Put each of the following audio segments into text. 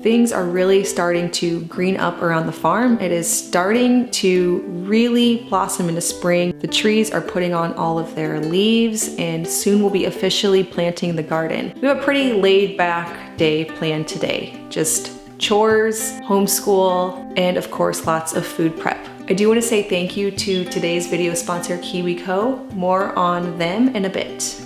things are really starting to green up around the farm. It is starting to really blossom into spring. The trees are putting on all of their leaves, and soon we'll be officially planting the garden. We have a pretty laid back day planned today. Just chores, homeschool, and of course lots of food prep. I do want to say thank you to today's video sponsor, Kiwico. More on them in a bit.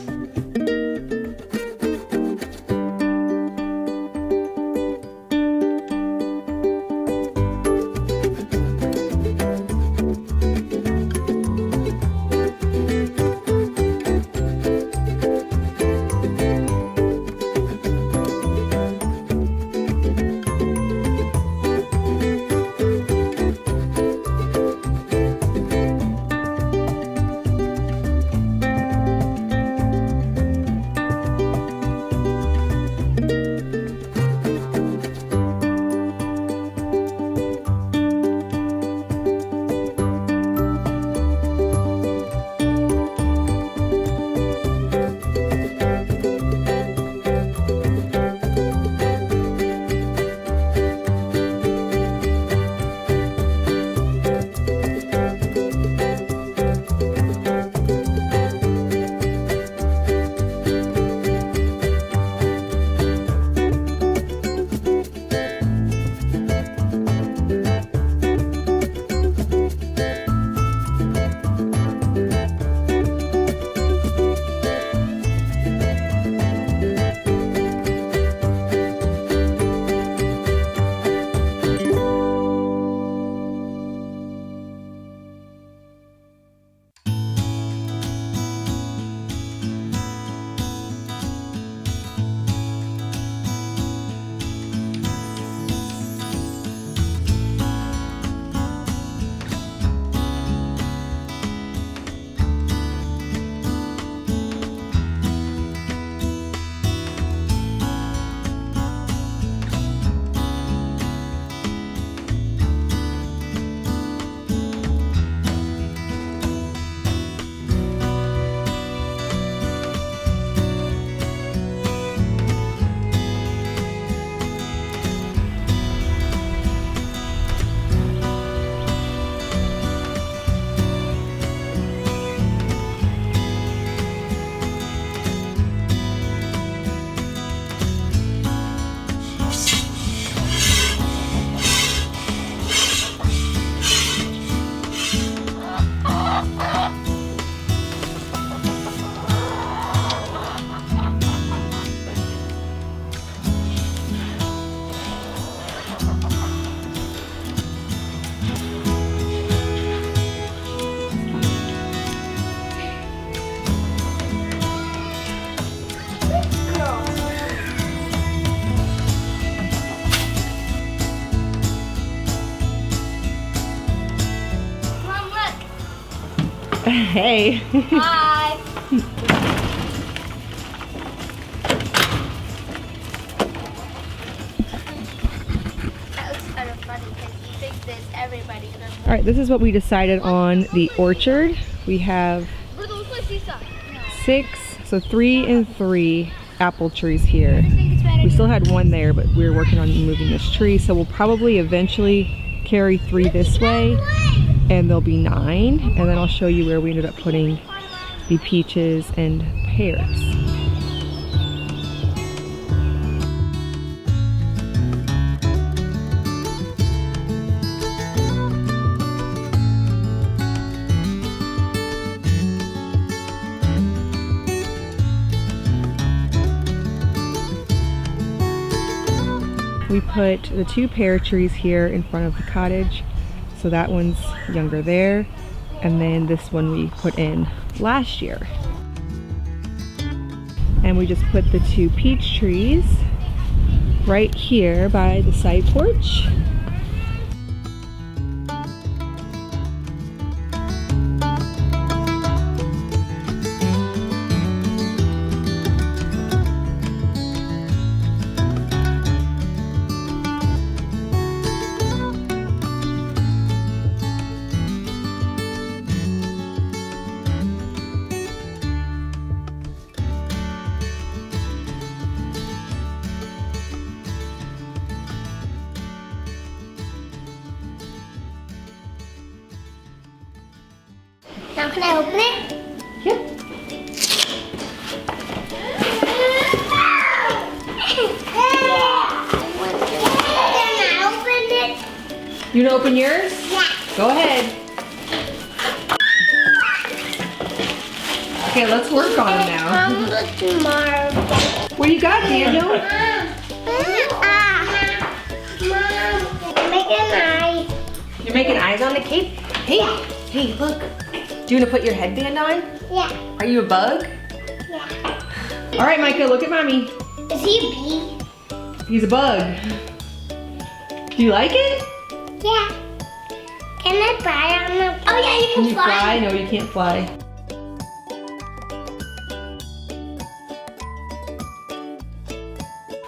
Hey. Hi. That looks kind of funny because you think this everybody gonna. All right, this is what we decided on the orchard. We have 6, so 3 and 3 apple trees here. We still had one there, but we were working on moving this tree, so we'll probably eventually carry 3 this way, and there'll be 9, and then I'll show you where we ended up putting the peaches and pears. We put the 2 pear trees here in front of the cottage, so that one's younger there, and then this one we put in last year. And we just put the 2 peach trees right here by the side porch. Can I open it? Yep. Can I open it? You wanna open yours? Yeah. Go ahead. Okay, let's work on them now. Tomorrow. What do you got, Daniel? Mom, I'm making eyes. You're making eyes on the cake? Hey, hey, look. Do you wanna put your headband on? Yeah. Are you a bug? Yeah. All right, Micah, look at mommy. Is he a bee? He's a bug. Do you like it? Yeah. Can I fly on the? Oh yeah, you Can can you fly? No, you can't fly.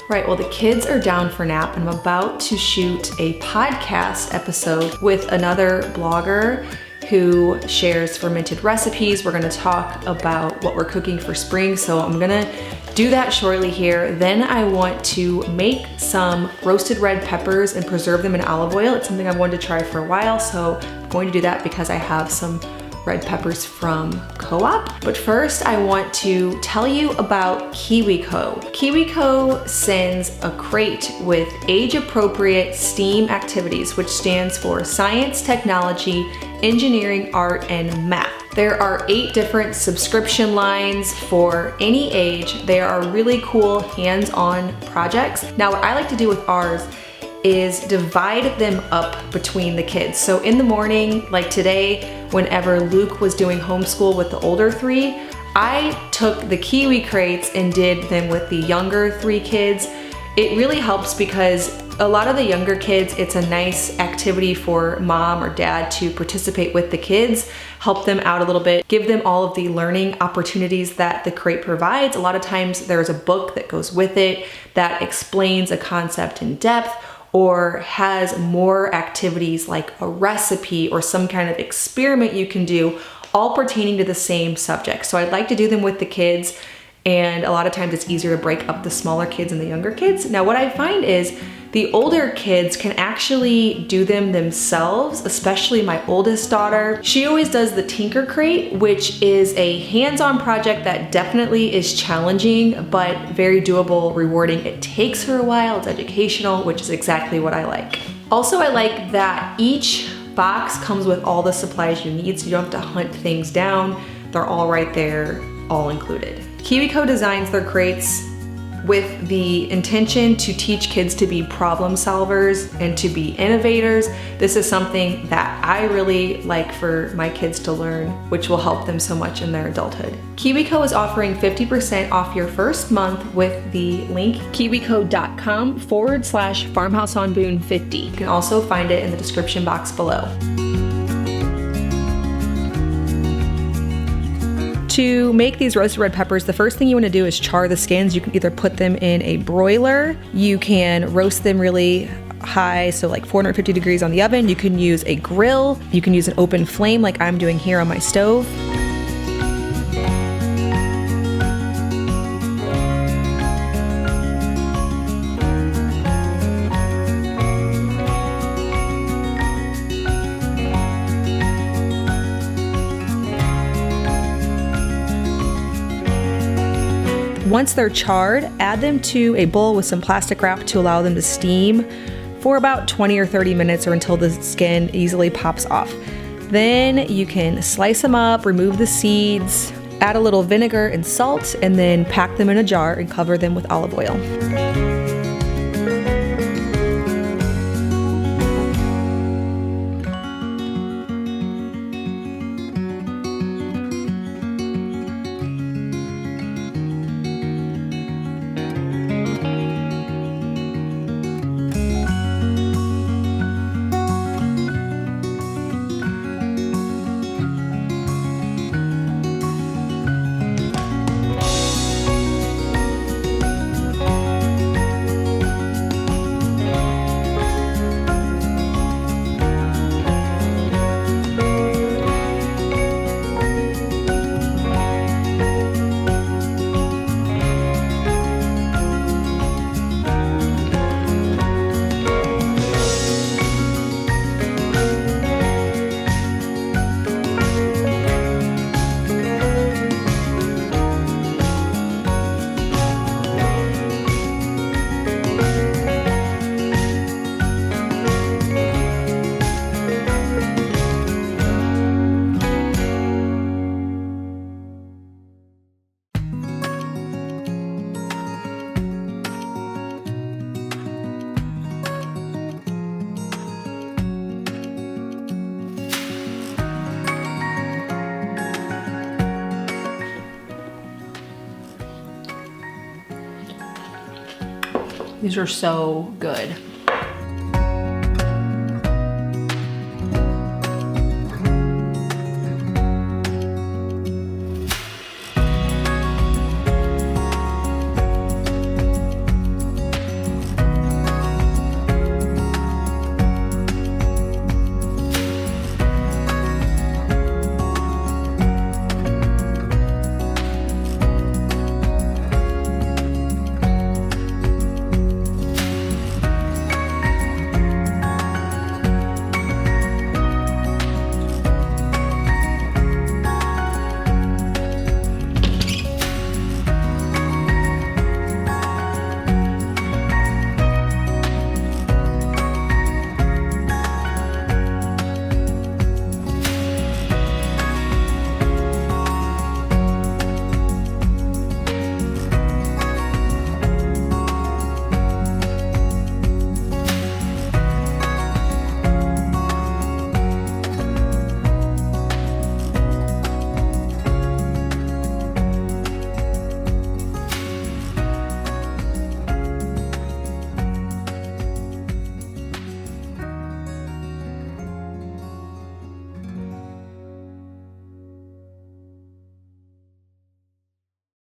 Right, well, the kids are down for nap and I'm about to shoot a podcast episode with another blogger who shares fermented recipes. We're gonna talk about what we're cooking for spring, so I'm gonna do that shortly here. Then I want to make some roasted red peppers and preserve them in olive oil. It's something I've wanted to try for a while, so I'm going to do that because I have some red peppers from Co-op. But first I want to tell you about Kiwico. Kiwico sends a crate with age-appropriate STEAM activities, which stands for science, technology, engineering, art, and math. There are 8 different subscription lines for any age. They are really cool hands-on projects. Now what I like to do with ours is divide them up between the kids. So in the morning, like today, whenever Luke was doing homeschool with the older 3, I took the Kiwi crates and did them with the younger 3 kids. It really helps because a lot of the younger kids, it's a nice activity for mom or dad to participate with the kids, help them out a little bit, give them all of the learning opportunities that the crate provides. A lot of times there's a book that goes with it that explains a concept in depth or has more activities like a recipe or some kind of experiment you can do, all pertaining to the same subject. So I'd like to do them with the kids, and a lot of times it's easier to break up the smaller kids and the younger kids. Now what I find is the older kids can actually do them themselves, especially my oldest daughter. She always does the Tinker Crate, which is a hands-on project that definitely is challenging, but very doable, rewarding. It takes her a while, it's educational, which is exactly what I like. Also, I like that each box comes with all the supplies you need, so you don't have to hunt things down. They're all right there, all included. Kiwico designs their crates with the intention to teach kids to be problem solvers and to be innovators. This is something that I really like for my kids to learn, which will help them so much in their adulthood. Kiwico is offering 50% off your first month with the link kiwico.com/farmhouseonboone50. You can also find it in the description box below. To make these roasted red peppers, the first thing you want to do is char the skins. You can either put them in a broiler, you can roast them really high, so like 450 degrees on the oven. You can use a grill, you can use an open flame like I'm doing here on my stove. Once they're charred, add them to a bowl with some plastic wrap to allow them to steam for about 20 or 30 minutes or until the skin easily pops off. Then you can slice them up, remove the seeds, add a little vinegar and salt, and then pack them in a jar and cover them with olive oil. These are so good.